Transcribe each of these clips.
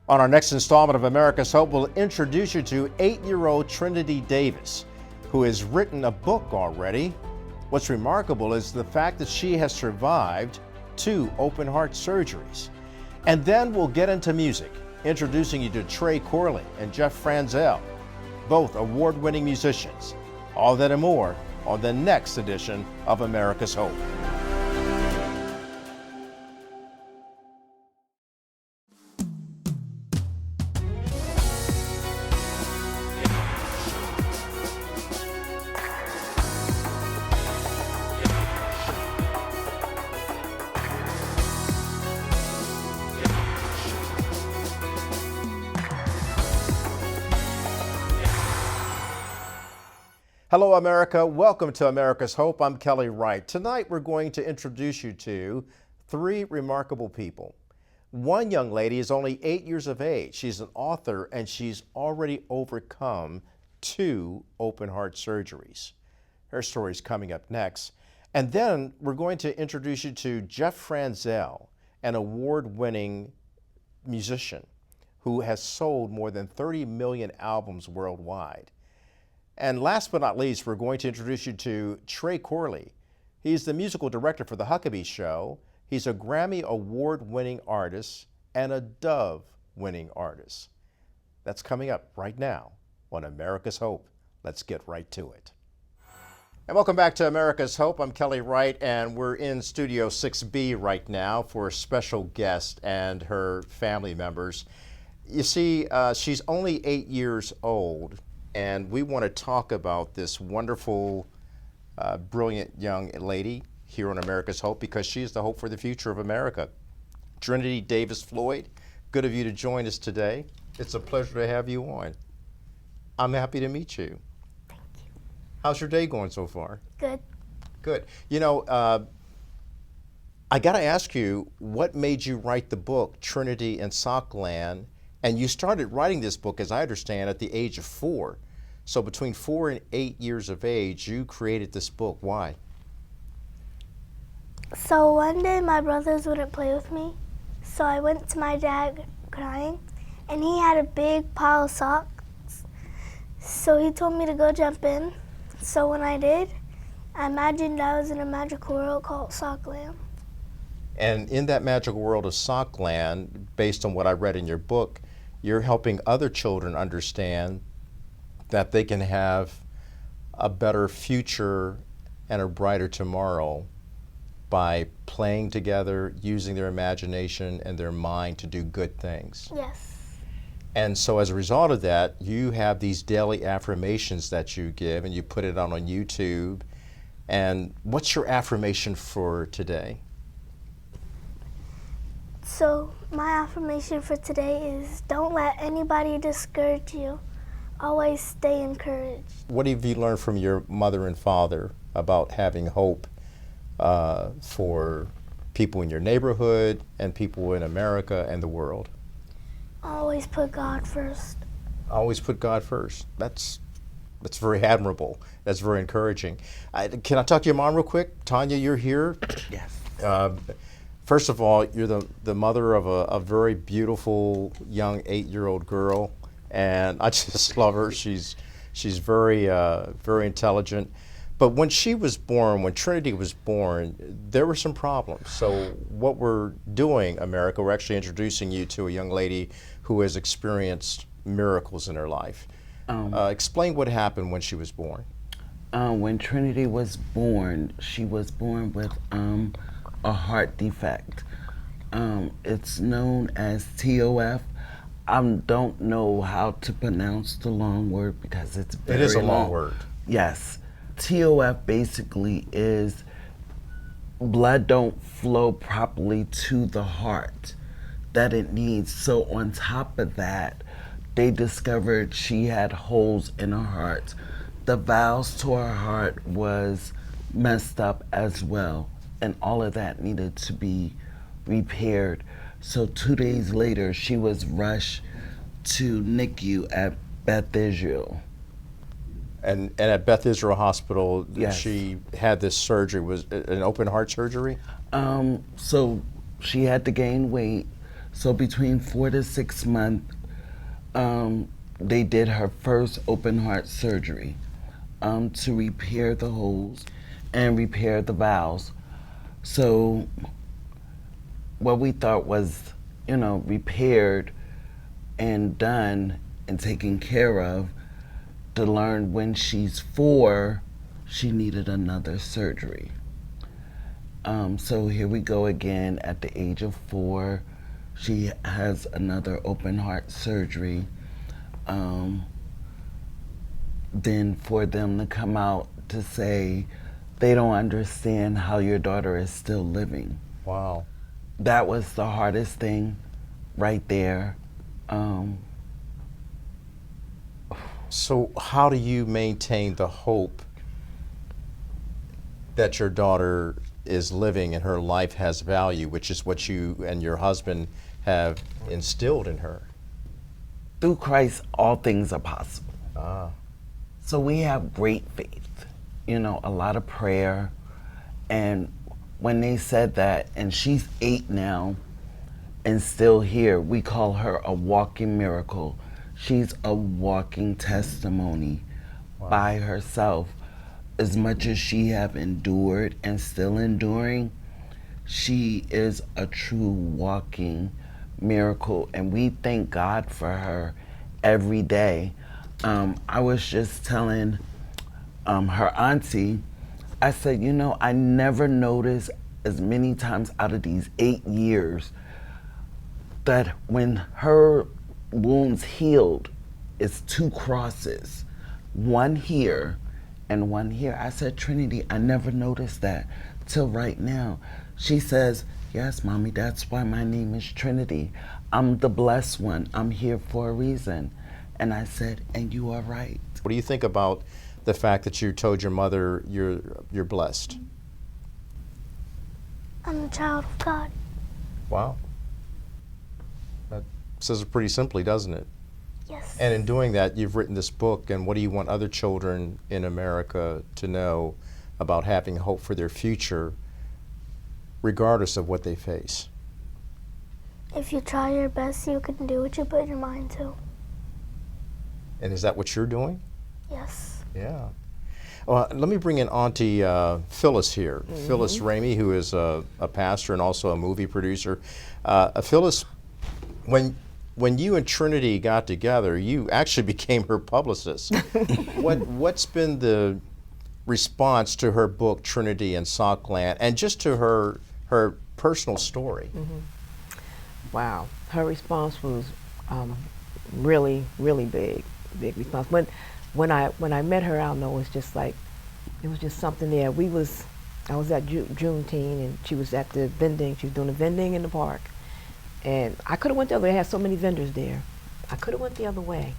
On our next installment of America's Hope, we'll introduce you to 8-year-old Trinity Davis, who has written a book already. What's remarkable is the fact that she has survived 2 open heart surgeries. And then we'll get into music, introducing you to Tre Corley and Jeff Franzel, both award-winning musicians. All that and more on the next edition of America's Hope. Hello, America. Welcome to America's Hope. I'm Kelly Wright. Tonight, we're going to introduce you to 3 remarkable people. One young lady is only 8 years of age. She's an author, and she's already overcome 2 open heart surgeries. Her story is coming up next. And then we're going to introduce you to Jeff Franzel, an award-winning musician who has sold more than 30 million albums worldwide. And last but not least, we're going to introduce you to Trey Corley. He's the musical director for The Huckabee Show. He's a Grammy Award-winning artist and a Dove-winning artist. That's coming up right now on America's Hope. Let's get right to it. And welcome back to America's Hope. I'm Kelly Wright, and we're in Studio 6B right now for a special guest and her family members. You see, she's only 8 years old. And we want to talk about this wonderful, brilliant young lady here on America's Hope because she is the hope for the future of America. Trinity Davis Floyd, good of you to join us today. It's a pleasure to have you on. I'm happy to meet you. Thank you. How's your day going so far? Good. Good. You know, I got to ask you, what made you write the book, Trinity in Sockland? And you started writing this book, as I understand, at the age of 4. So between 4 and 8 years of age, you created this book. Why? So one day my brothers wouldn't play with me. So I went to my dad crying, and he had a big pile of socks. So he told me to go jump in. So when I did, I imagined I was in a magical world called Sockland. And in that magical world of Sockland, based on what I read in your book, you're helping other children understand that they can have a better future and a brighter tomorrow by playing together, using their imagination and their mind to do good things. Yes. And so as a result of that, you have these daily affirmations that you give, and you put it on YouTube. And what's your affirmation for today? So my affirmation for today is don't let anybody discourage you. Always stay encouraged. What have you learned from your mother and father about having hope for people in your neighborhood and people in America and the world? Always put God first. Always put God first. That's very admirable. That's very encouraging. Can I talk to your mom real quick? Tanya, you're here. Yes. First of all, you're the mother of a very beautiful young 8-year-old girl, and I just love her. She's very very intelligent. But when she was born, when Trinity was born, there were some problems. So what we're doing, America, we're actually introducing you to a young lady who has experienced miracles in her life. Explain what happened when she was born. When Trinity was born, she was born with a heart defect. It's known as TOF. I don't know how to pronounce the long word because it's very long. It is a long word. Yes. TOF basically is blood don't flow properly to the heart that it needs. So on top of that, they discovered she had holes in her heart. The valves to her heart was messed up as well, and all of that needed to be repaired. So 2 days later, she was rushed to NICU at Beth Israel. And at Beth Israel Hospital, Yes. she had this surgery. Was it an open heart surgery? So she had to gain weight. So between 4 to 6 months, they did her first open heart surgery to repair the holes and repair the valves. So what we thought was, repaired and done and taken care of, to learn when she's 4, she needed another surgery. So here we go again at the age of 4. She has another open heart surgery. Then for them to come out to say they don't understand how your daughter is still living. Wow. That was the hardest thing right there. So how do you maintain the hope that your daughter is living and her life has value, which is what you and your husband have instilled in her? Through Christ, all things are possible. Ah. So we have great faith, a lot of prayer. And when they said that, and she's 8 now and still here, we call her a walking miracle. She's a walking testimony. Wow. By herself. As much as she have endured and still enduring, she is a true walking miracle, and we thank God for her every day. I was just telling her auntie, I said, I never noticed as many times out of these 8 years that when her wounds healed, it's 2 crosses, one here and one here. I said, Trinity, I never noticed that till right now. She says, yes, Mommy, that's why my name is Trinity. I'm the blessed one. I'm here for a reason. And I said, and you are right. What do you think about the fact that you told your mother you're blessed? I'm a child of God. Wow. That says it pretty simply, doesn't it? Yes. And in doing that, you've written this book, and what do you want other children in America to know about having hope for their future, regardless of what they face? If you try your best, you can do what you put your mind to. And is that what you're doing? Yes. Yeah. Well, let me bring in Auntie Phyllis here. Mm-hmm. Phyllis Ramey, who is a pastor and also a movie producer. Phyllis, when you and Trinity got together, you actually became her publicist. What's been the response to her book, Trinity and Sockland, and just to her personal story? Mm-hmm. Wow, her response was really, really big response. When I met her, I don't know, it was just something there. I was at Juneteenth, and she was at the vending. She was doing the vending in the park, and I could have went the other way. I had so many vendors there. I could have went the other way,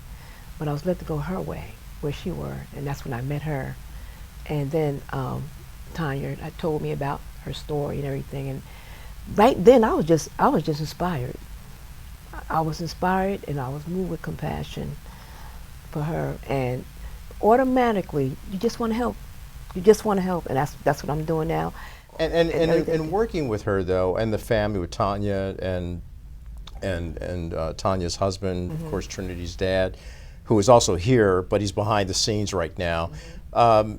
but I was let to go her way, where she were, and that's when I met her. And then Tanya told me about her story and everything, and right then I was just inspired. I was inspired, and I was moved with compassion for her, and automatically you just want to help. You just want to help, and that's what I'm doing now. And working with her though, and the family with Tanya and Tanya's husband, mm-hmm. of course Trinity's dad, who is also here, but he's behind the scenes right now. Mm-hmm.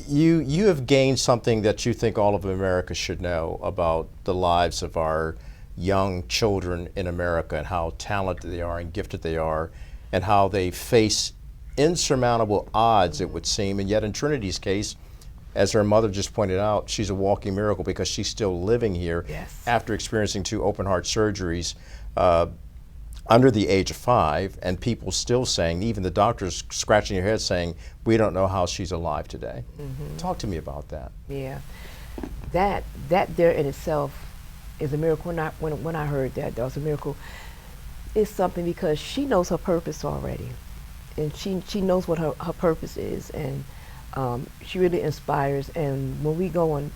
You have gained something that you think all of America should know about the lives of our young children in America, and how talented they are and gifted they are, and how they face insurmountable odds, it would seem. And yet in Trinity's case, as her mother just pointed out, she's a walking miracle because she's still living here. Yes. After experiencing 2 open heart surgeries under the age of 5, and people still saying, even the doctors scratching their heads saying, we don't know how she's alive today. Mm-hmm. Talk to me about that. Yeah, that there in itself is a miracle. When I heard that was a miracle, it's something because she knows her purpose already, and she knows what her purpose is, and she really inspires. And when we go on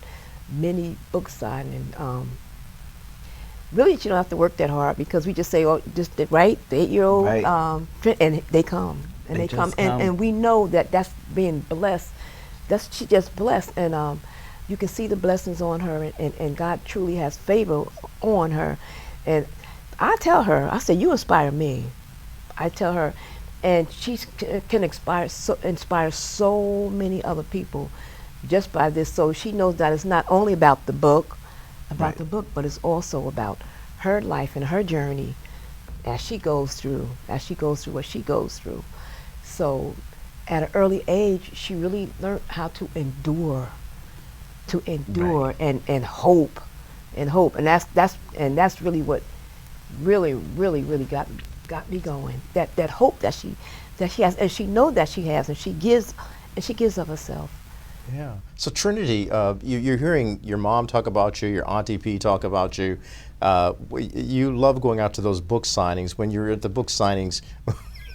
many book signing, really she don't have to work that hard, because we just say, oh, just the 8-year-old, right. And they come, and they come. And we know that that's being blessed. She just blessed, and you can see the blessings on her, and God truly has favor on her. And I tell her, I say, you inspire me. I tell her, and she can inspire so many other people just by this. So she knows that it's not only about the book, Right. but it's also about her life and her journey as she goes through what she goes through. So at an early age, she really learned how to endure Right. and hope, and that's really what really got me going. That hope that she has, and she knows that she has, and she gives of herself. Yeah. So Trinity, you're hearing your mom talk about you, your Auntie P talk about you. You love going out to those book signings. When you're at the book signings,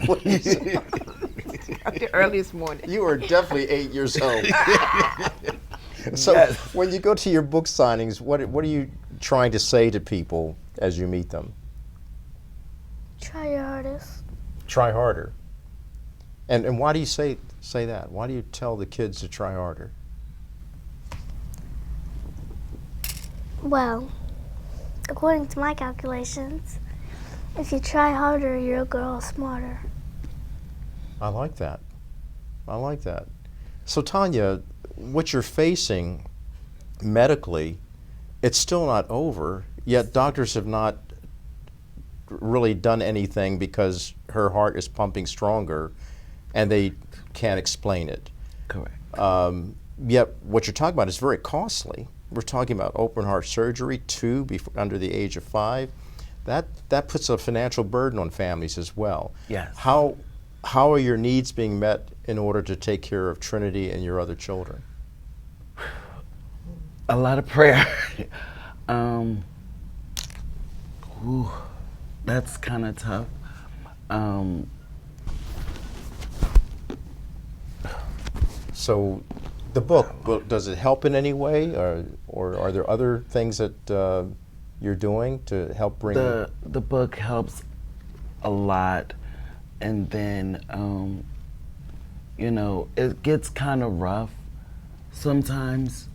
what do you say? The earliest morning. You are definitely 8 years old. So Yes. when you go to your book signings, what are you trying to say to people as you meet them? Try your hardest. Try harder. And why do you say that? Why do you tell the kids to try harder? Well, according to my calculations, if you try harder, you'll grow smarter. I like that. I like that. So Tanya, what you're facing medically, it's still not over, yet doctors have not really done anything because her heart is pumping stronger and they can't explain it. Correct. Yet what you're talking about is very costly. We're talking about open heart surgery, under the age of 5. That puts a financial burden on families as well. Yes. How are your needs being met in order to take care of Trinity and your other children? A lot of prayer. That's kind of tough. So the book, does it help in any way, or are there other things that you're doing to help bring The book helps a lot, and then it gets kind of rough sometimes,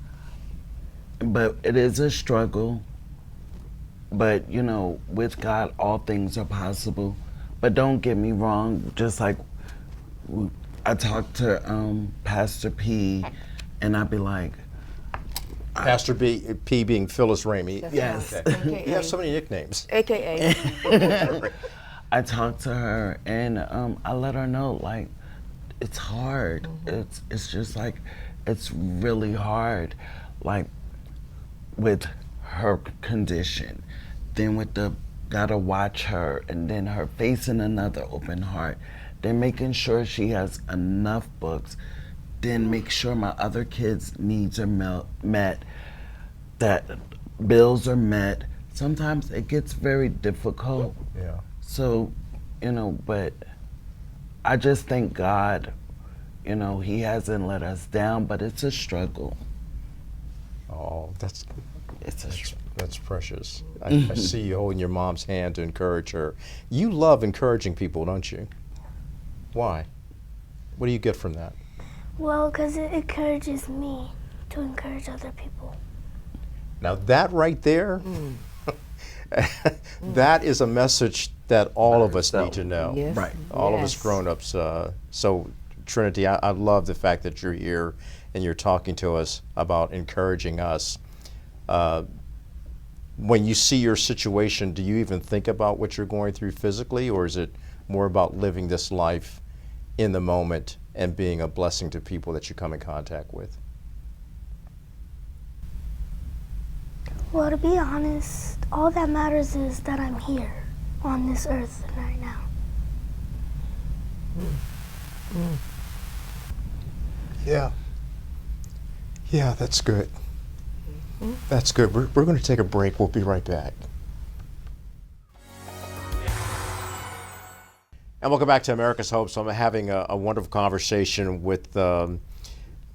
but it is a struggle. But with God, all things are possible. But don't get me wrong, just like I talked to Pastor P, and I'd be like, Pastor P being Phyllis Ramey? That's yes. right. AKA. You have so many nicknames. AKA. I talked to her, and I let her know, like, it's hard. It's just like, it's really hard, like, with her condition, then with the gotta watch her, and then her facing another open heart, then making sure she has enough books, then make sure my other kids' needs are met, that bills are met. Sometimes it gets very difficult. Yeah. So, but I just thank God, He hasn't let us down, but it's a struggle. Oh, It's a struggle. that's precious. I see you holding your mom's hand to encourage her. You love encouraging people, don't you? Why? What do you get from that? Well, because it encourages me to encourage other people. Now that right there, that is a message that all of us need to know. Yes. Right. All of us Yes. grown-ups. So Trinity, I love the fact that you're here and you're talking to us about encouraging us. When you see your situation, do you even think about what you're going through physically, or is it more about living this life in the moment and being a blessing to people that you come in contact with? Well, to be honest, all that matters is that I'm here on this earth right now. Yeah. Yeah, that's good. That's good. We're going to take a break. We'll be right back. And welcome back to America's Hope. So I'm having a wonderful conversation with my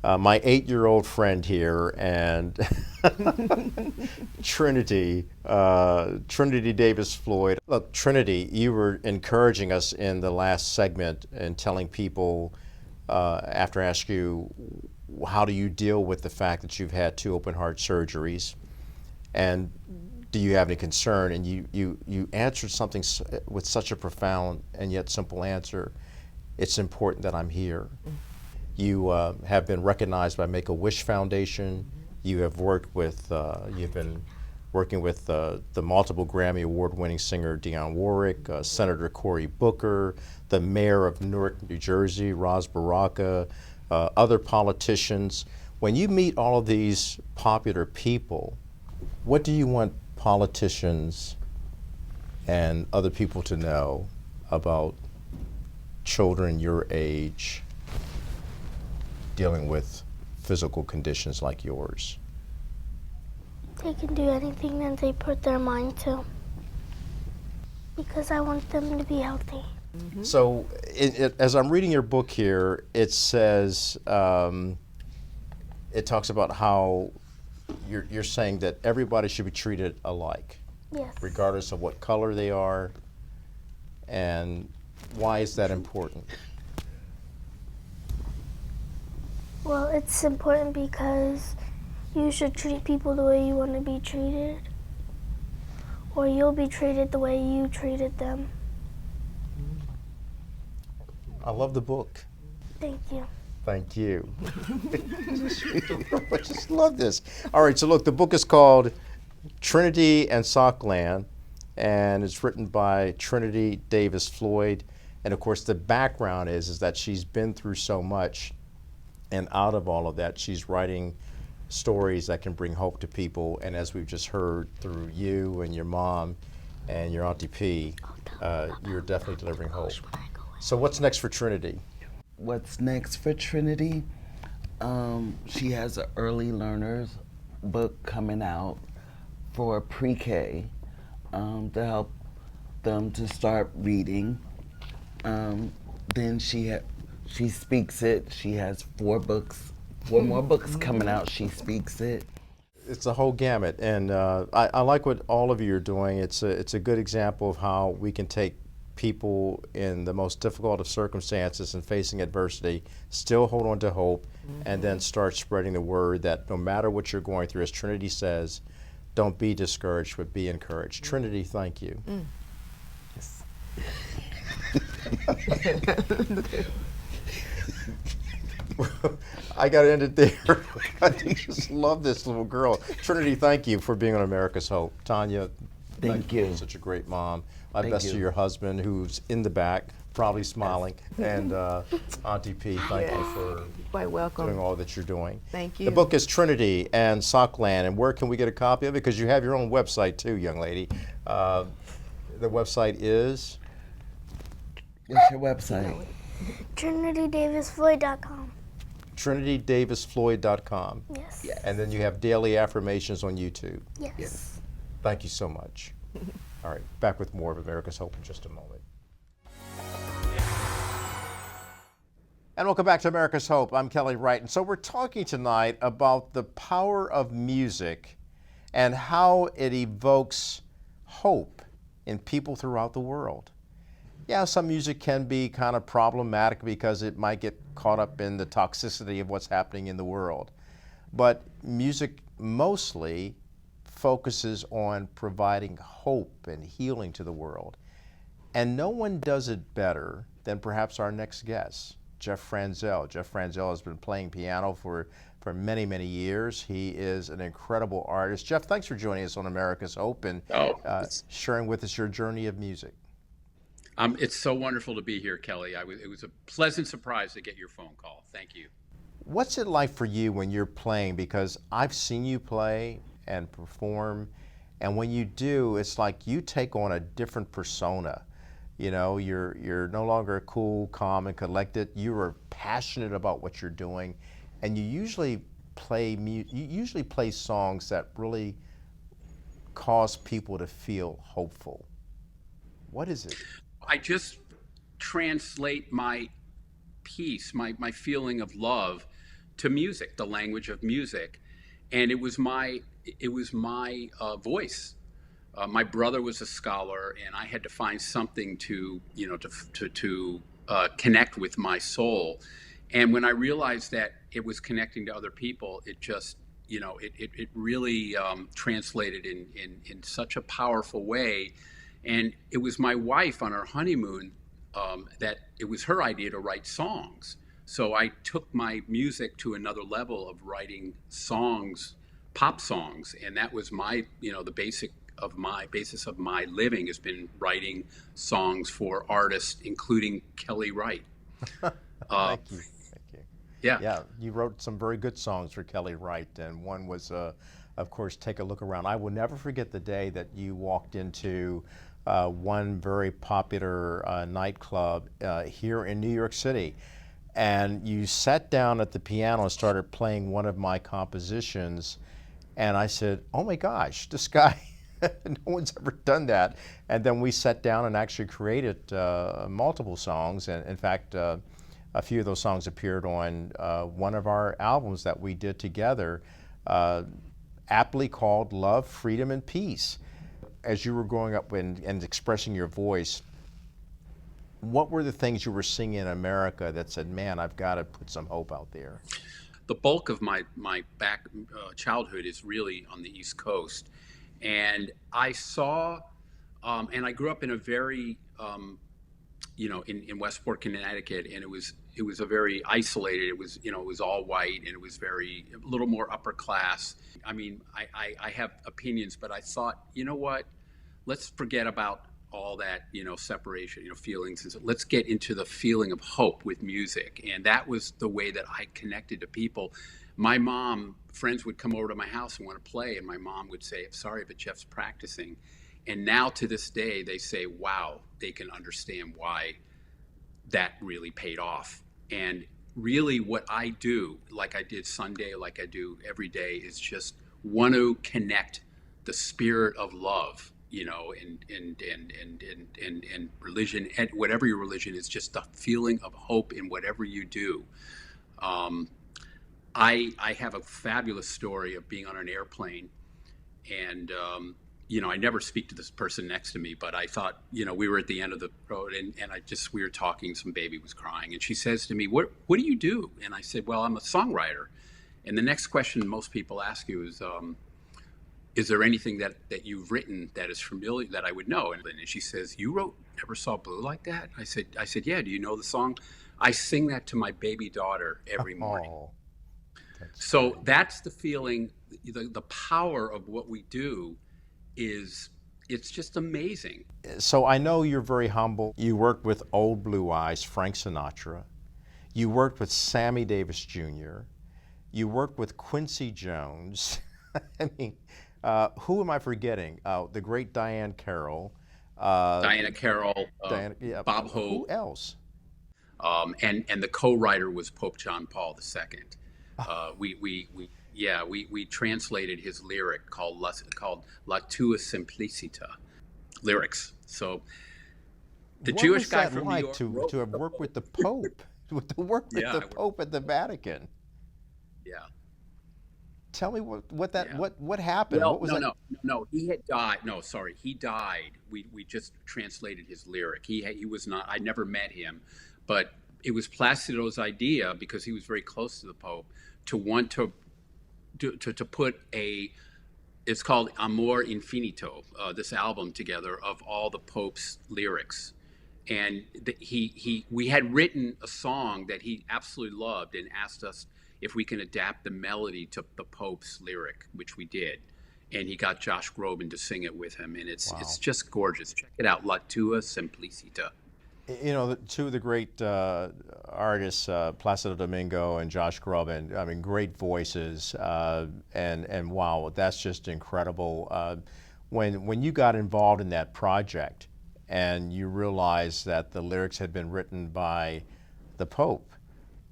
8-year-old friend here, and Trinity Davis Floyd. Look, Trinity, you were encouraging us in the last segment and telling people, after I asked you, how do you deal with the fact that you've had 2 open heart surgeries? And do you have any concern? And you answered something with such a profound and yet simple answer. It's important that I'm here. You have been recognized by Make-A-Wish Foundation. You have worked with, you've been working with the multiple Grammy award-winning singer Dionne Warwick, Senator Cory Booker, the mayor of Newark, New Jersey, Ras Baraka, other politicians. When you meet all of these popular people, what do you want politicians and other people to know about children your age dealing with physical conditions like yours? They can do anything that they put their mind to, because I want them to be healthy. So as I'm reading your book here, it says, it talks about how you're saying that everybody should be treated alike, Yes. regardless of what color they are, and why is that important? Well, it's important because you should treat people the way you want to be treated, or you'll be treated the way you treated them. I love the book. Thank you. Thank you. I just love this. All right, so look, the book is called Trinity and Sockland, and it's written by Trinity Davis Floyd. And of course, the background is that she's been through so much, and out of all of that, she's writing stories that can bring hope to people. And as we've just heard through you and your mom and your Auntie P, you're definitely delivering hope. So what's next for Trinity? What's next for Trinity? She has an early learners book coming out for pre-K to help them to start reading. Then she speaks it. She has 4 more books coming out. She speaks it. It's a whole gamut, and I like what all of you are doing. It's a good example of how we can take people in the most difficult of circumstances and facing adversity, still hold on to hope, and then start spreading the word that no matter what you're going through, as Trinity says, don't be discouraged, but be encouraged. Trinity, thank you. Yes. I got to end it there. I just love this little girl. Trinity, thank you for being on America's Hope. Tanya, Thank you. You're such a great mom. My Thank best you. to your husband, who's in the back, probably smiling. And Auntie P, thank you for Quite welcome. doing all that you're doing. Thank you. The book is Trinity and Sockland. And where can we get a copy of it? Because you have your own website too, young lady. The website is? What's your website? TrinityDavisFloyd.com. TrinityDavisFloyd.com. Yes. Yes. And then you have daily affirmations on YouTube. Yes. Thank you so much. All right, back with more of America's Hope in just a moment. And welcome back to America's Hope. I'm Kelly Wright. And so we're talking tonight about the power of music and how it evokes hope in people throughout the world. Yeah, some music can be kind of problematic because it might get caught up in the toxicity of what's happening in the world. But music mostly focuses on providing hope and healing to the world. And no one does it better than perhaps our next guest, Jeff Franzel. Jeff Franzel has been playing piano for many, many years. He is an incredible artist. Jeff, thanks for joining us on America's Hope and sharing with us your journey of music. It's so wonderful to be here, Kelly. It was a pleasant surprise to get your phone call. Thank you. What's it like for you when you're playing? Because I've seen you play and perform, and when you do, it's like you take on a different persona. You know, you're no longer cool, calm, and collected. You are passionate about what you're doing, and you usually play songs that really cause people to feel hopeful. What is it? I just translate my peace, my feeling of love, to music, the language of music, and it was my voice. My brother was a scholar, and I had to find something to connect with my soul. And when I realized that it was connecting to other people, it just it really translated in such a powerful way. And it was my wife on our honeymoon that it was her idea to write songs. So I took my music to another level of writing songs, pop songs, and that was my, the basis of my living has been writing songs for artists, including Kelly Wright. Thank you. Thank you. Yeah. Yeah, you wrote some very good songs for Kelly Wright, and one was, of course, Take a Look Around. I will never forget the day that you walked into one very popular nightclub here in New York City, and you sat down at the piano and started playing one of my compositions, and I said, oh my gosh, this guy, no one's ever done that. And then we sat down and actually created multiple songs, and in fact, a few of those songs appeared on one of our albums that we did together, aptly called Love, Freedom, and Peace. As you were growing up and expressing your voice, what were the things you were singing in America that said, man, I've got to put some hope out there? The bulk of my childhood is really on the East Coast. And I saw, and I grew up in a very, in Westport, Connecticut, and it was a very isolated, it was all white, and it was a little more upper class. I mean, I have opinions, but I thought, you know what, let's forget about all that, separation, feelings. And so let's get into the feeling of hope with music. And that was the way that I connected to people. My mom, friends would come over to my house and want to play, and my mom would say, sorry, but Jeff's practicing. And now to this day, they say, wow, they can understand why that really paid off. And really what I do, like I did Sunday, like I do every day, is just want to connect the spirit of love, and religion, and whatever your religion is, just the feeling of hope in whatever you do. I have a fabulous story of being on an airplane, and I never speak to this person next to me, but I thought, we were at the end of the road, and we were talking, some baby was crying, and she says to me, what do you do? And I said, well, I'm a songwriter. And the next question most people ask you is there anything that you've written that is familiar that I would know? And she says, you wrote Never Saw Blue like that? I said, yeah, do you know the song? I sing that to my baby daughter every morning. Oh, so great. That's the feeling, the power of what we do it's just amazing. So I know you're very humble. You worked with Old Blue Eyes, Frank Sinatra. You worked with Sammy Davis Jr. You worked with Quincy Jones. I mean, who am I forgetting? The great Diana Carroll. Diana Carroll, Bob Hope. Who else? And the co-writer was Pope John Paul II. We translated his lyric called La Tua Simplicita lyrics. So the what Jewish was guy that from like New York to have worked with the Pope, Pope at the Vatican? Yeah. Tell me what happened. Well, what was no, he had died. No, sorry, he died. We just translated his lyric. He was not. I never met him, but it was Placido's idea, because he was very close to the Pope, to want to put it's called Amor Infinito, this album together of all the Pope's lyrics. And we had written a song that he absolutely loved and asked us if we can adapt the melody to the Pope's lyric, which we did. And he got Josh Groban to sing it with him, and it's just gorgeous. Check it out, La Tua Simplicita. Two of the great artists, Placido Domingo and Josh Groban, I mean, great voices, and wow, that's just incredible. When you got involved in that project and you realized that the lyrics had been written by the Pope,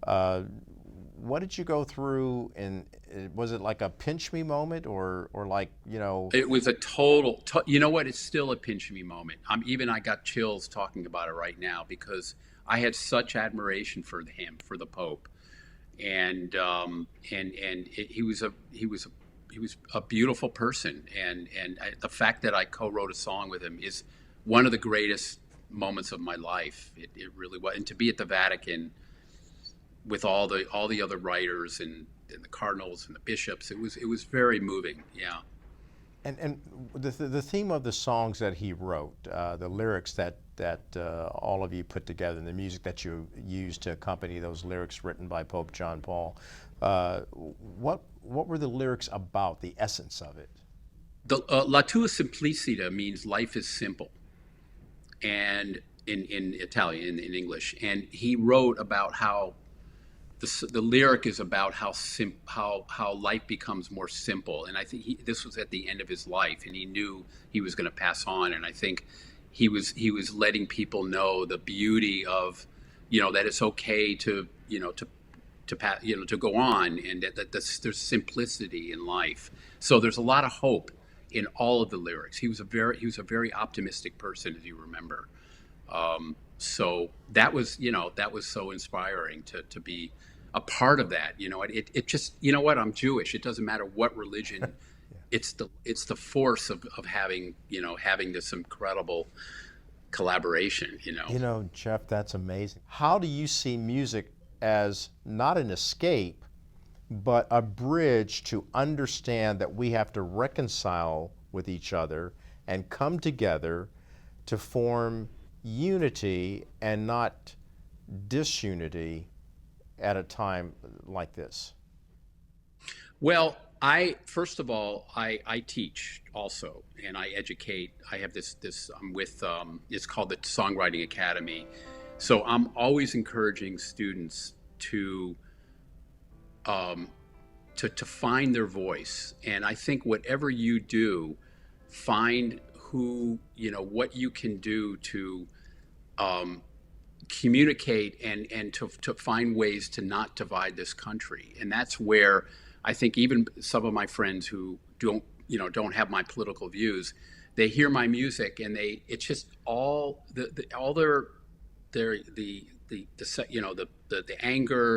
what did you go through, and was it like a pinch me moment, or like, It was a total, you know what, it's still a pinch me moment. I got chills talking about it right now, because I had such admiration for him, for the Pope. And he was a beautiful person. And the fact that I co-wrote a song with him is one of the greatest moments of my life. It really was. And to be at the Vatican, with all the other writers and the cardinals and the bishops. It was very moving. Yeah. And the theme of the songs that he wrote, the lyrics that all of you put together, and the music that you used to accompany those lyrics written by Pope John Paul, what were the lyrics about? The essence of it. The La tua simplicita means life is simple, and in Italian, in English, and he wrote about how the lyric is about how life becomes more simple. And I think this was at the end of his life, and he knew he was going to pass on. And I think he was letting people know the beauty of, that it's okay to to go on, and that there's simplicity in life. So there's a lot of hope in all of the lyrics. He was a very optimistic person, as you remember. So that was so inspiring to be a part of that. It just, I'm Jewish. It doesn't matter what religion. Yeah. It's the force of having this incredible collaboration. Jeff, that's amazing. How do you see music as not an escape, but a bridge to understand that we have to reconcile with each other and come together to form unity and not disunity at a time like this? Well, first of all, I teach also, and I educate. I have this I'm with, it's called the Songwriting Academy. So I'm always encouraging students to find their voice. And I think whatever you do, find what you can do to communicate and to find ways to not divide this country. And that's where I think even some of my friends who don't have my political views, they hear my music and it's just all the anger,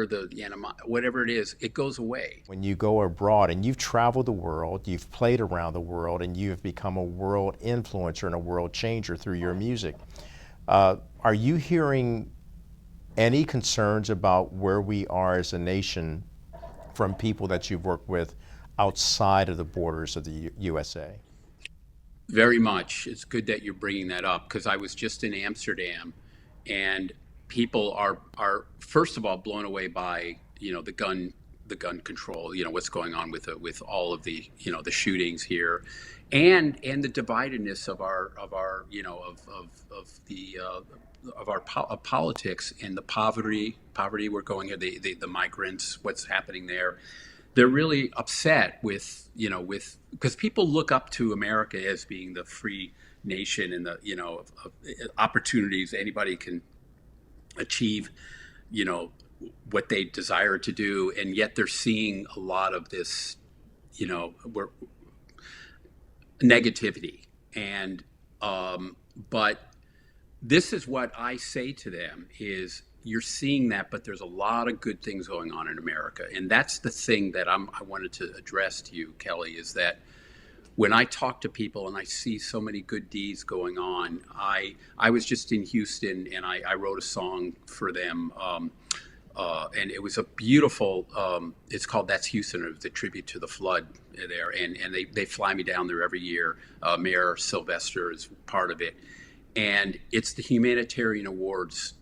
the whatever it is, it goes away. When you go abroad and you've traveled the world, you've played around the world, and you've become a world influencer and a world changer through your music, are you hearing any concerns about where we are as a nation from people that you've worked with outside of the borders of the USA? Very much. It's good that you're bringing that up, because I was just in Amsterdam, and people are first of all blown away by the gun control, what's going on with all of the the shootings here, and the dividedness of our politics, and the poverty we're going here, the migrants, what's happening there. They're really upset with because people look up to America as being the free nation and the of opportunities. Anybody can achieve what they desire to do, and yet they're seeing a lot of this negativity. And but this is what I say to them is, you're seeing that, but there's a lot of good things going on in America. And that's the thing that I wanted to address to you, Kelly, is that when I talk to people and I see so many good deeds going on, I was just in Houston, and I wrote a song for them, and it was a beautiful, it's called That's Houston. It was a tribute to the flood there, and they fly me down there every year. Mayor Sylvester is part of it. And it's the Humanitarian Awards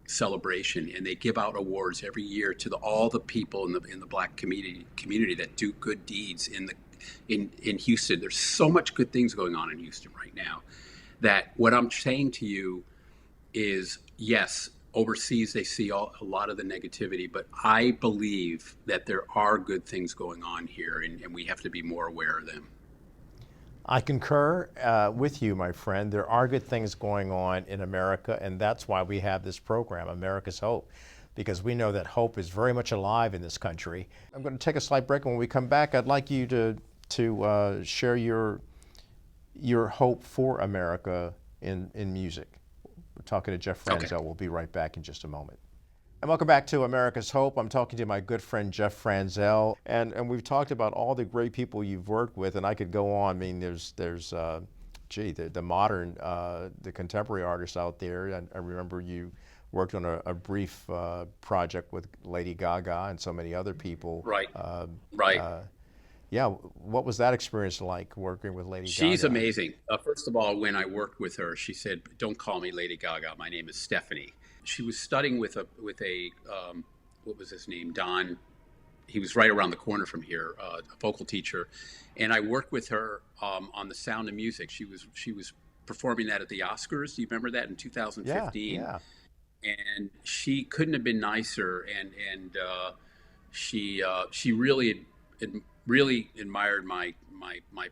celebration, and they give out awards every year to all the people in the Black community that do good deeds in Houston. There's so much good things going on in Houston right now, that what I'm saying to you is, yes, overseas they see a lot of the negativity, but I believe that there are good things going on here, and we have to be more aware of them. I concur with you, my friend. There are good things going on in America, and that's why we have this program, America's Hope, because we know that hope is very much alive in this country. I'm going to take a slight break, and when we come back, I'd like you to share your hope for America in music. We're talking to Jeff Franzel. Okay. We'll be right back in just a moment. And welcome back to America's Hope. I'm talking to my good friend Jeff Franzel, and we've talked about all the great people you've worked with, and I could go on. I mean, there's the modern, the contemporary artists out there. I remember you worked on a brief project with Lady Gaga and so many other people. Right. Right. Yeah, what was that experience like working with Lady She's Gaga? amazing. First of all, when I worked with her, she said, "Don't call me Lady Gaga. My name is Stephanie." She was studying with a what was his name, Don. He was right around the corner from here, a vocal teacher, and I worked with her on The Sound of Music. She was performing that at the Oscars. Do you remember that in 2015? Yeah. And she couldn't have been nicer, and she really admired my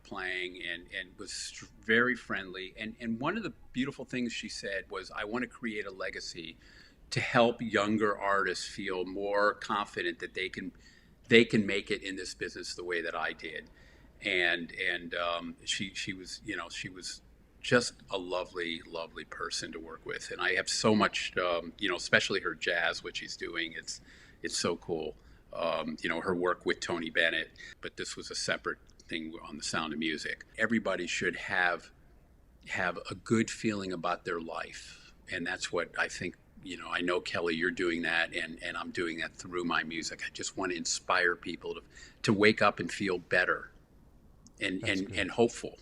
playing and was very friendly. And one of the beautiful things she said was, "I want to create a legacy to help younger artists feel more confident that they can make it in this business the way that I did." And she was, she was just a lovely person to work with, and I have so much, especially her jazz, what she's doing. It's so cool. Her work with Tony Bennett, but this was a separate thing on The Sound of Music. Everybody should have a good feeling about their life, and that's what I think. I know, Kelly, you're doing that, and I'm doing that through my music. I just want to inspire people to wake up and feel better and hopeful.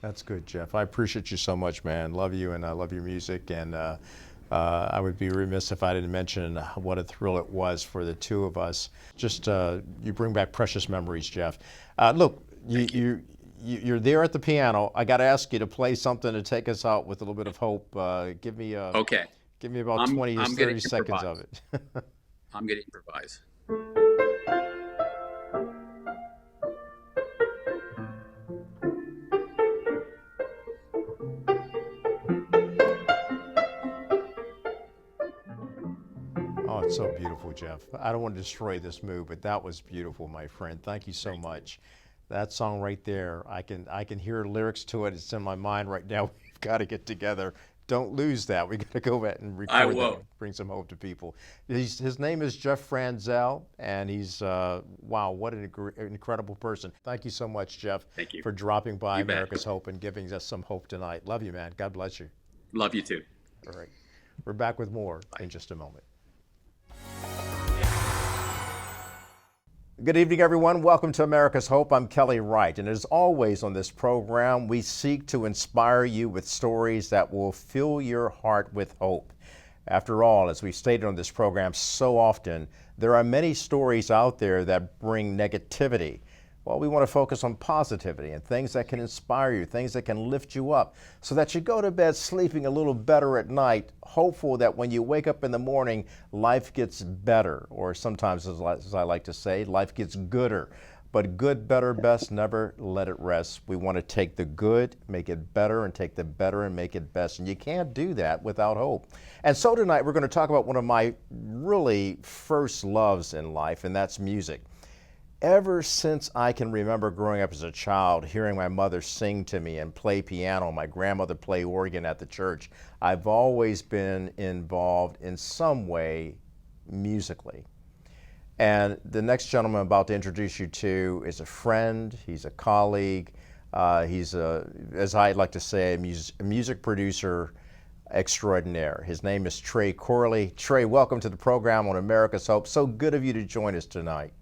That's good, Jeff. I appreciate you so much, man. Love you, and I love your music. And I would be remiss if I didn't mention what a thrill it was for the two of us. Just you bring back precious memories, Jeff. Look, you're there at the piano. I got to ask you to play something to take us out with a little bit of hope. Give me Okay. Give me about 20 or 30 seconds of it. I'm going to improvise. Oh, it's so beautiful, Jeff. I don't want to destroy this mood, but that was beautiful, my friend. Thank you so much. That song right there, I can hear lyrics to it. It's in my mind right now. We've got to get together. Don't lose that. We got to go back and record that. Bring some hope to people. His name is Jeff Franzel, and he's wow, what an incredible person. Thank you so much, Jeff. Thank you for dropping by You bet. America's Hope and giving us some hope tonight. Love you, man. God bless you. Love you too. All right, we're back with more in just a moment. Good evening, everyone. Welcome to America's Hope. I'm Kelly Wright, and as always on this program, we seek to inspire you with stories that will fill your heart with hope. After all, as we stated on this program so often, there are many stories out there that bring negativity. Well, we want to focus on positivity and things that can inspire you, things that can lift you up, so that you go to bed sleeping a little better at night, hopeful that when you wake up in the morning, life gets better, or sometimes, as I like to say, life gets gooder. But good, better, best, never let it rest. We want to take the good, make it better, and take the better and make it best. And you can't do that without hope. And so tonight we're going to talk about one of my really first loves in life, and that's music. Ever since I can remember growing up as a child, hearing my mother sing to me and play piano, my grandmother play organ at the church, I've always been involved in some way musically. And the next gentleman I'm about to introduce you to is a friend, he's a colleague, he's as I like to say, a music producer extraordinaire. His name is Tre Corley. Trey, welcome to the program on America's Hope. So good of you to join us tonight.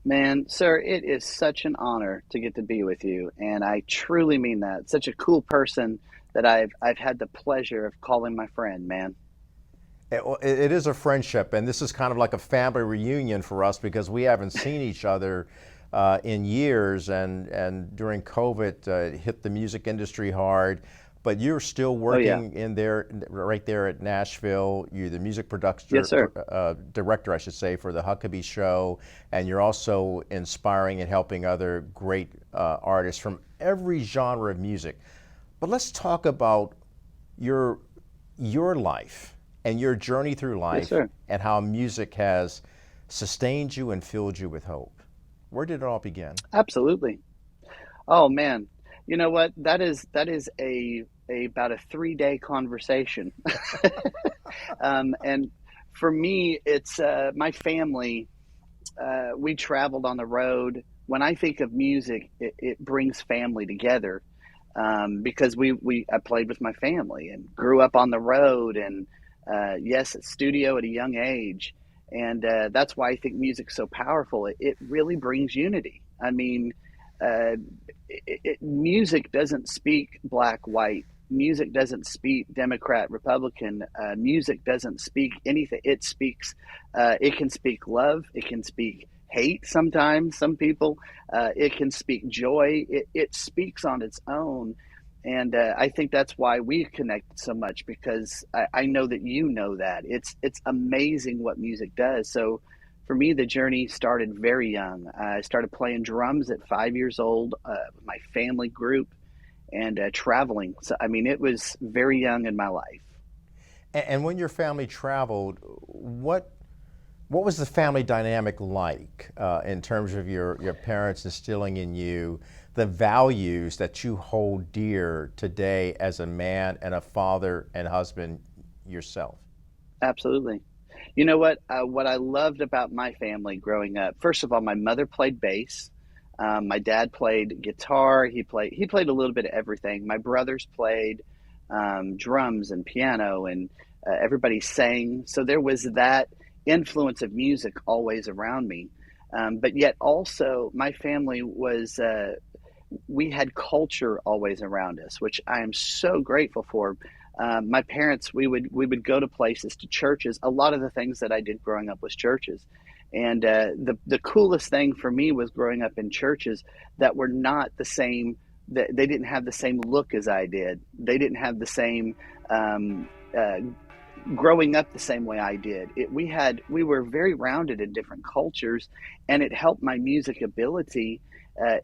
Man, sir, it is such an honor to get to be with you, and I truly mean that. Such a cool person that I've had the pleasure of calling my friend, man. It is a friendship, and this is kind of like a family reunion for us because we haven't seen each other in years, and during COVID, it hit the music industry hard. But you're still working in there, right there at Nashville. You're the music producer, yes, sir. Director, I should say, for the Huckabee Show, and you're also inspiring and helping other great artists from every genre of music. But let's talk about your life and your journey through life, yes, and how music has sustained you and filled you with hope. Where did it all begin? Absolutely. Oh man, you know what? That is about a 3-day conversation. And for me, it's my family. We traveled on the road. When I think of music, it brings family together because I played with my family and grew up on the road, and yes, studio at a young age. And that's why I think music's so powerful. It really brings unity. I mean, uh, music doesn't speak black, white. Music doesn't speak Democrat, Republican. Music doesn't speak anything. It speaks, it can speak love. It can speak hate sometimes, some people. It can speak joy. It speaks on its own. And I think that's why we connect so much, because I know that you know that. It's amazing what music does. So for me, the journey started very young. I started playing drums at 5 years old with my family group and traveling. So, I mean, it was very young in my life. And when your family traveled, what was the family dynamic like in terms of your parents instilling in you the values that you hold dear today as a man and a father and husband yourself? Absolutely. You know what I loved about my family growing up, first of all, my mother played bass. My dad played guitar. He played a little bit of everything. My brothers played drums and piano, and everybody sang. So there was that influence of music always around me. But yet also, my family was we had culture always around us, which I am so grateful for. My parents, we would go to places, to churches. A lot of the things that I did growing up was churches. And the coolest thing for me was growing up in churches that were not the same. That they didn't have the same look as I did. They didn't have the same growing up the same way I did. We were very rounded in different cultures, and it helped my music ability.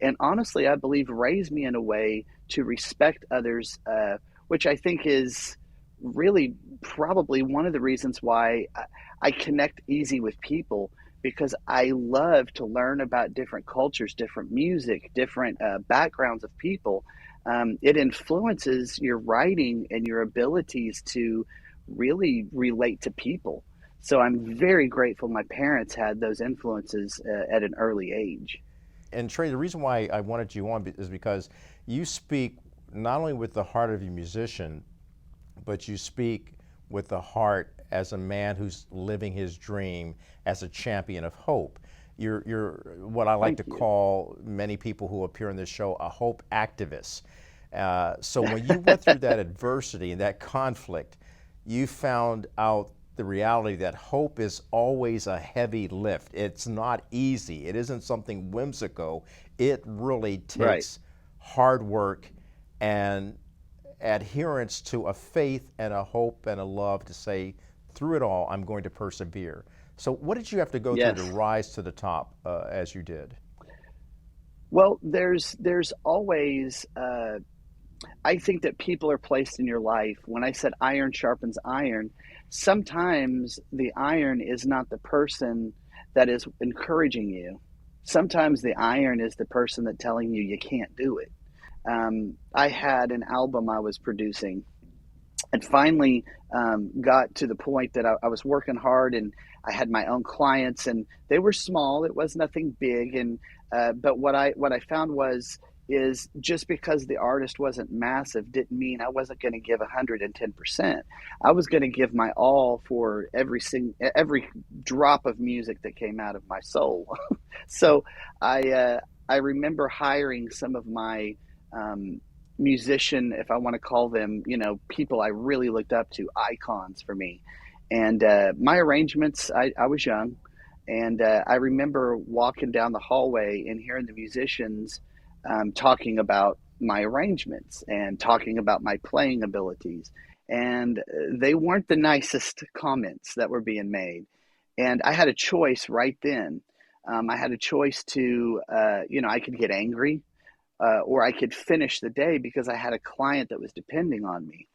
And honestly, I believe raised me in a way to respect others, which I think is really probably one of the reasons why I connect easy with people, because I love to learn about different cultures, different music, different backgrounds of people. It influences your writing and your abilities to really relate to people. So I'm very grateful my parents had those influences at an early age. And Trey, the reason why I wanted you on is because you speak not only with the heart of a musician, but you speak with the heart as a man who's living his dream as a champion of hope. You're what I like Thank to you. call, many people who appear in this show, a hope activist. So when you went through that adversity and that conflict, you found out the reality that hope is always a heavy lift. It's not easy. It isn't something whimsical. It really Right. takes hard work and adherence to a faith and a hope and a love to say, through it all, I'm going to persevere. So, what did you have to go through to Yes. rise to the top as you did? Well, there's always I think that people are placed in your life. When I said iron sharpens iron, sometimes the iron is not the person that is encouraging you. Sometimes the iron is the person that telling you you can't do it. I had an album I was producing, and finally got to the point that I was working hard, and I had my own clients, and they were small. It was nothing big, and but what I found was is just because the artist wasn't massive didn't mean I wasn't going to give 110%. I was going to give my all for every drop of music that came out of my soul. So I remember hiring some of my um, musician, if I want to call them, people I really looked up to, icons for me. And my arrangements, I was young, and I remember walking down the hallway and hearing the musicians talking about my arrangements and talking about my playing abilities. And they weren't the nicest comments that were being made. And I had a choice right then. I had a choice to, I could get angry, or I could finish the day because I had a client that was depending on me.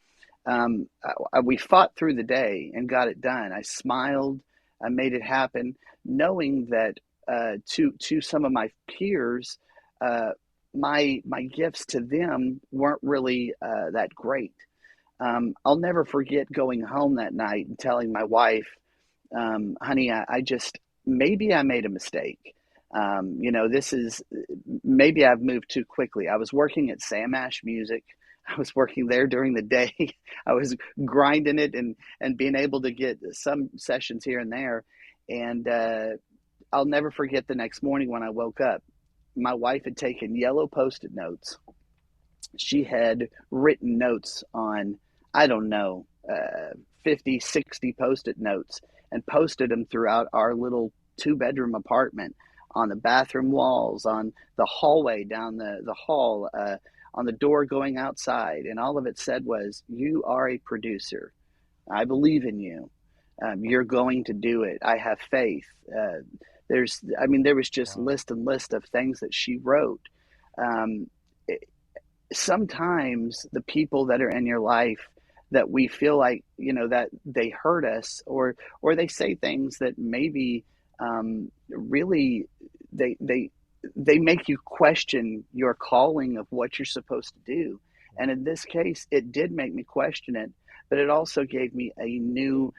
We fought through the day and got it done. I smiled, I made it happen, knowing that to some of my peers, uh, my gifts to them weren't really that great. I'll never forget going home that night and telling my wife, honey, I just, maybe I made a mistake. This is, maybe I've moved too quickly. I was working at Sam Ash Music. I was working there during the day. I was grinding it and being able to get some sessions here and there. And I'll never forget the next morning when I woke up. My wife had taken yellow Post-it notes. She had written notes on, I don't know, 50, 60 Post-it notes, and posted them throughout our little 2-bedroom apartment, on the bathroom walls, on the hallway down the hall, on the door going outside. And all of it said was, "You are a producer. I believe in you. You're going to do it. I have faith." There was just list and list of things that she wrote. Sometimes the people that are in your life that we feel like, that they hurt us, or they say things that maybe really they make you question your calling of what you're supposed to do. And in this case, it did make me question it, but it also gave me a new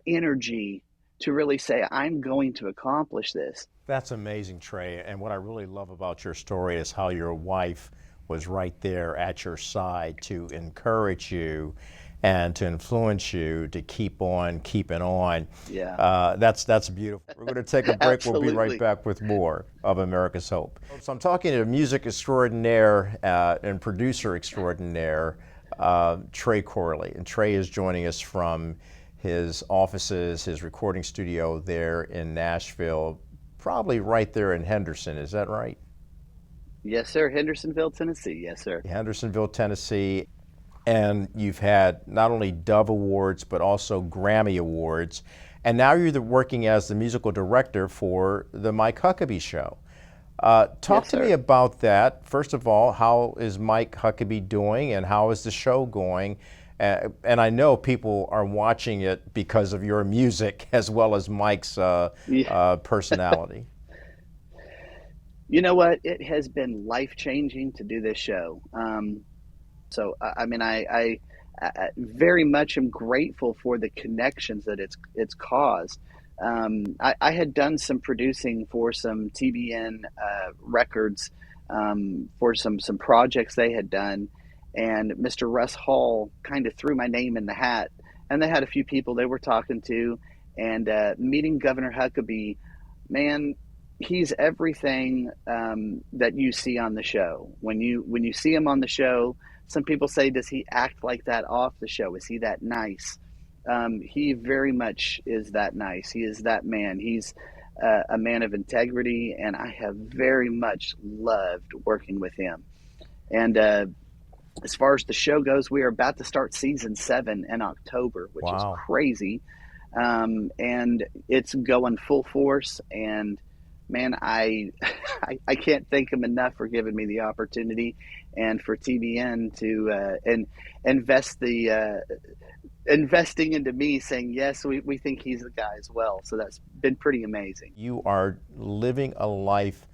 energy to really say, I'm going to accomplish this. That's amazing, Trey. And what I really love about your story is how your wife was right there at your side to encourage you and to influence you to keep on keeping on. Yeah. That's beautiful. We're going to take a break. We'll be right Absolutely. back with more of America's Hope. So I'm talking to music extraordinaire and producer extraordinaire, Tre Corley. And Trey is joining us from his offices, his recording studio there in Nashville, probably right there in Henderson. Is that right? Yes, sir. Hendersonville, Tennessee. Yes, sir. Hendersonville, Tennessee. And you've had not only Dove Awards, but also Grammy Awards. And now you're working as the musical director for the Mike Huckabee Show. Talk Yes, to sir. me about that. First of all, how is Mike Huckabee doing, and how is the show going? And I know people are watching it because of your music as well as Mike's personality. You know what? It has been life-changing to do this show. So, I very much am grateful for the connections that it's caused. I had done some producing for some TBN records, for some projects they had done, and Mr. Russ Hall kind of threw my name in the hat. And they had a few people they were talking to, and meeting Governor Huckabee, man, he's everything that you see on the show. When you see him on the show, some people say, does he act like that off the show? Is he that nice? He very much is that nice. He is that man. He's a man of integrity, and I have very much loved working with him. And as far as the show goes, we are about to start season 7 in October, which is crazy. And it's going full force. And man, I can't thank him enough for giving me the opportunity, and for TBN to investing into me, saying yes, we think he's the guy as well. So that's been pretty amazing. You are living a life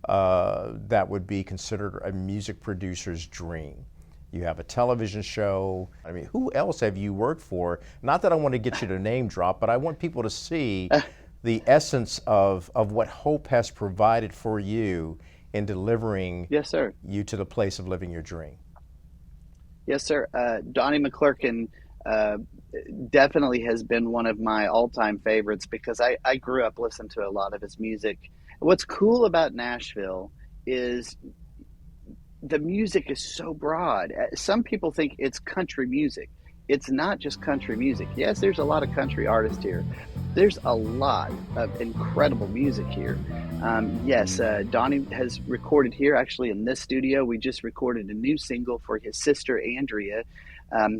that would be considered a music producer's dream. You have a television show. I mean, who else have you worked for? Not that I want to get you to name drop, but I want people to see the essence of what Hope has provided for you in delivering Yes, sir. you to the place of living your dream. Yes, sir. Donnie McClurkin definitely has been one of my all-time favorites, because I grew up listening to a lot of his music. What's cool about Nashville is the music is so broad. Some people think it's country music. It's not just country music. Yes, there's a lot of country artists here. There's a lot of incredible music here. Yes, Donnie has recorded here, actually, in this studio. We just recorded a new single for his sister, Andrea.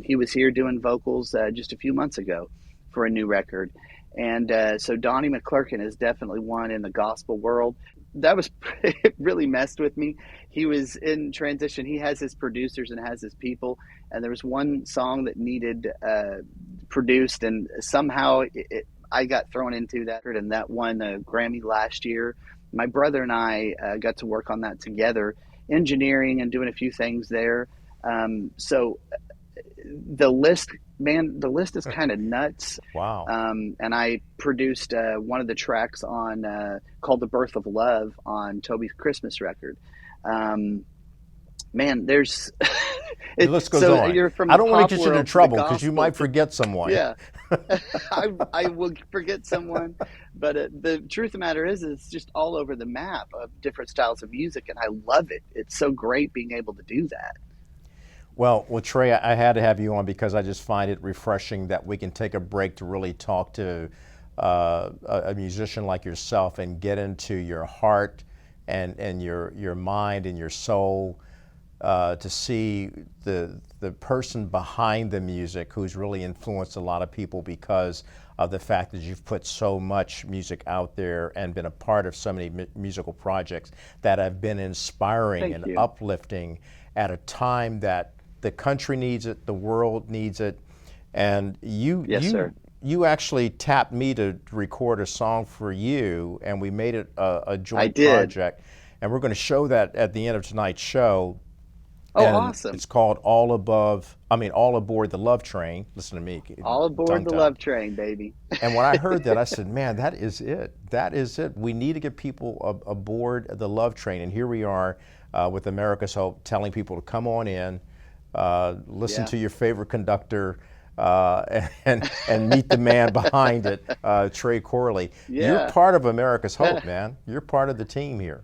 He was here doing vocals just a few months ago for a new record. And so Donnie McClurkin is definitely one in the gospel world. That was it really messed with me. He was in transition. He has his producers and has his people. And there was one song that needed produced, and somehow I got thrown into that, and that won a Grammy last year. My brother and I got to work on that together, engineering and doing a few things there. So the list is kind of nuts. Wow. And I produced one of the tracks on called "The Birth of Love" on Toby's Christmas record. Man, there's The list goes So on. you're from I the don't want pop to get you into world to the trouble because you gospel might to- forget someone. Yeah, I will forget someone, but the truth of the matter is, it's just all over the map of different styles of music, and I love it. It's so great being able to do that. Well, Trey, I had to have you on because I just find it refreshing that we can take a break to really talk to a musician like yourself and get into your heart and your mind and your soul, to see the person behind the music who's really influenced a lot of people because of the fact that you've put so much music out there and been a part of so many musical projects that have been inspiring Thank and you. uplifting at a time that the country needs it, the world needs it, and Yes, sir. you actually tapped me to record a song for you, and we made it a joint did. project, and we're going to show that at the end of tonight's show. Oh, And awesome. It's called All Aboard the Love Train. Listen to me. All aboard the tongue-tied. love train, baby. And when I heard that, I said, man, that is it. That is it. We need to get people aboard the love train. And here we are with America's Hope telling people to come on in, listen Yeah. to your favorite conductor, and meet the man behind it, Tre Corley. Yeah. You're part of America's Hope, man. You're part of the team here.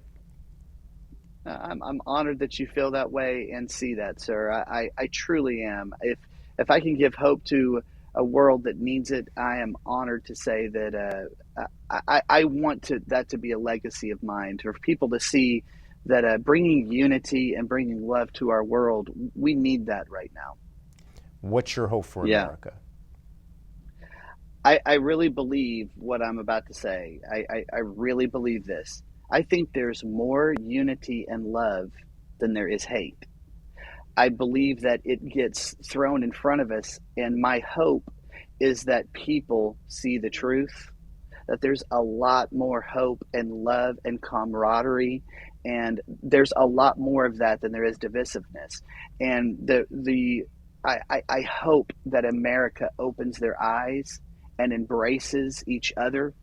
I'm honored that you feel that way and see that, sir. I truly am. If I can give hope to a world that needs it, I am honored to say that I want that to be a legacy of mine, for people to see that bringing unity and bringing love to our world, we need that right now. What's your hope for Yeah. America? I really believe what I'm about to say. I really believe this. I think there's more unity and love than there is hate. I believe that it gets thrown in front of us, and my hope is that people see the truth, that there's a lot more hope and love and camaraderie, and there's a lot more of that than there is divisiveness. And I hope that America opens their eyes and embraces each other,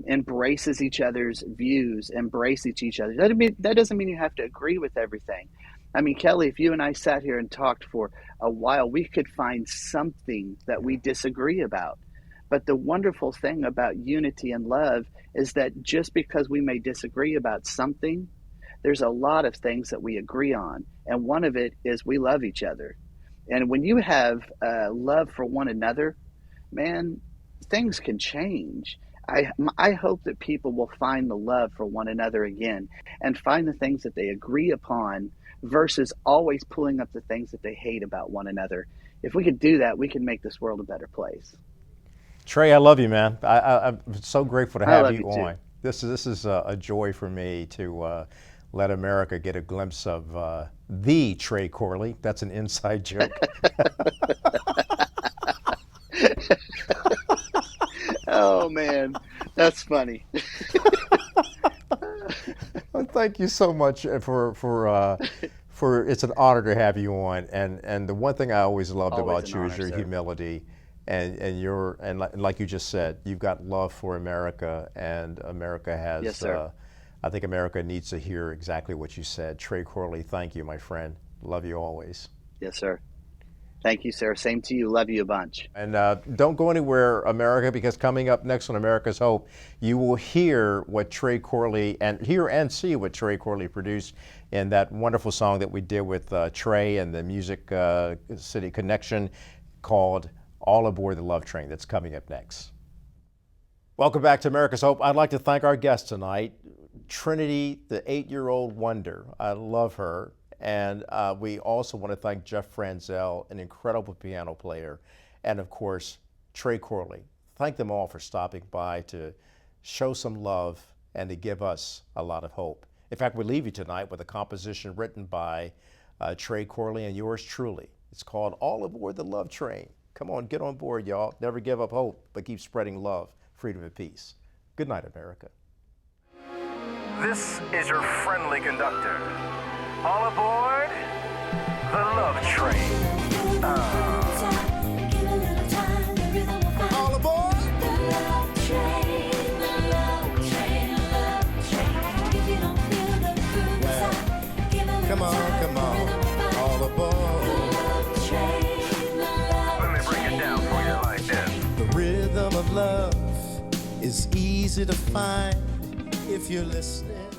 embraces each other's views, embraces each other. That doesn't mean you have to agree with everything. I mean, Kelly, if you and I sat here and talked for a while, we could find something that we disagree about. But the wonderful thing about unity and love is that just because we may disagree about something, there's a lot of things that we agree on. And one of it is we love each other. And when you have love for one another, man, things can change. I hope that people will find the love for one another again and find the things that they agree upon versus always pulling up the things that they hate about one another. If we could do that, we can make this world a better place. Trey, I love you, man. I'm so grateful to I have love you you too. on. This is a joy for me to let America get a glimpse of the Trey Corley. That's an inside joke. Oh man, that's funny. Well, thank you so much for it's an honor to have you on. And the one thing I always loved Always about an you is honor, your sir. humility and like you just said, you've got love for America, and America has. Yes, sir. I think America needs to hear exactly what you said. Tre Corley, thank you, my friend. Love you always. Yes, sir. Thank you, sir. Same to you. Love you a bunch. And don't go anywhere, America, because coming up next on America's Hope, you will hear what Tre Corley and see what Tre Corley produced in that wonderful song that we did with Trey and the Music City Connection called All Aboard the Love Train. That's coming up next. Welcome back to America's Hope. I'd like to thank our guest tonight, Trinity, the 8-year-old wonder. I love her. And we also want to thank Jeff Franzel, an incredible piano player, and of course, Tre Corley. Thank them all for stopping by to show some love and to give us a lot of hope. In fact, we leave you tonight with a composition written by Tre Corley and yours truly. It's called All Aboard the Love Train. Come on, get on board, y'all. Never give up hope, but keep spreading love, freedom, and peace. Good night, America. This is your friendly conductor. All aboard the Love Train. All aboard the love train, the love train, love train. If you don't feel the groove inside, give a little Come on, time, come on, rhythm, all aboard. is easy to find if you're listening.